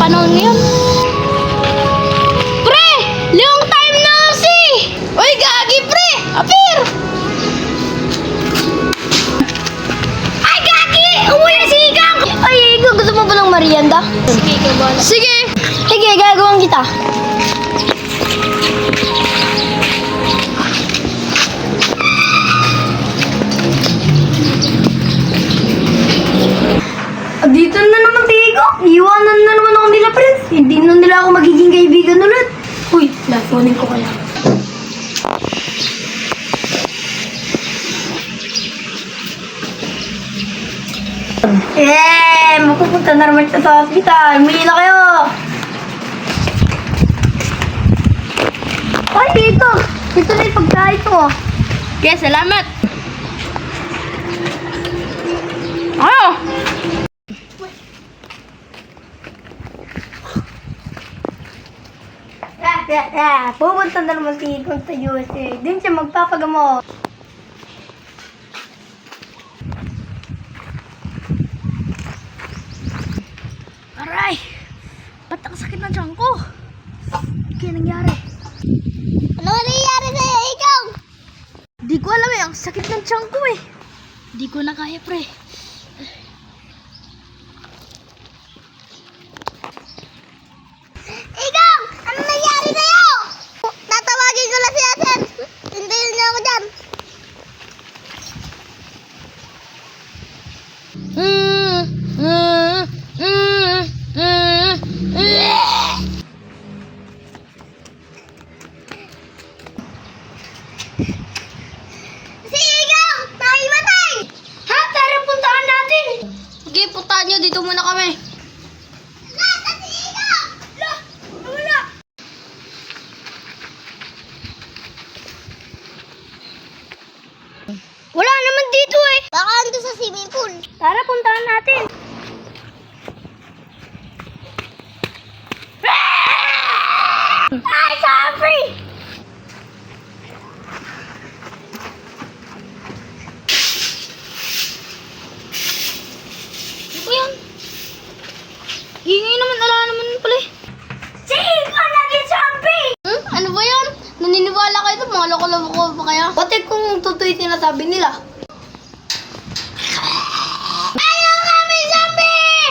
panahon ngayon. Pre! Long time no see! Uy, gagi, pre! Apir! Ay, gagi! Umuwi na si Igang! Ay, Igang, gusto mo ba ng merienda? Sige, kabala. Sige! Sige, gagawin kita. Dito na naman, Tigo. Iwanan na naman ako nila, Prince. Hindi na nila ako magiging kaibigan ulit. Uy, lasonin ko kaya. Mapupunta na naman siya sa hospital. Muli na kayo. Ay, dito. Dito na yung pagkain ko. Okay, salamat. Oh! Pupunta na naman si Igon sa USA. Din siya magpapagamot. Aray! Ba't ang sakit ng tiyan ko? Kaya nangyari? Ano nangyari sa'yo, ikaw? Di ko alam eh, ang sakit ng tiyan ko eh. Di ko na kaya, pre. Ikaw! Ano nangyari sa'yo? Tatawagin ko lang si Asen. Hintayin niyo ako dyan. Si Ikaw! Nahimatay! Ha? Tara, puntaan natin. Sige, puntaan niyo. Dito muna kami. Wala naman dito eh. Baka ando sa swimming pool. Tara, puntahan natin. Ay, sorry! Ano ba yan? Ingay naman, ala naman pala eh. Sige, lagi zombie! Ano ba yan? Naniniwala kayo ito? Mga loko-loko ba kaya? Pati kung totoo yung sinasabi nila. Ayaw kami, zombie!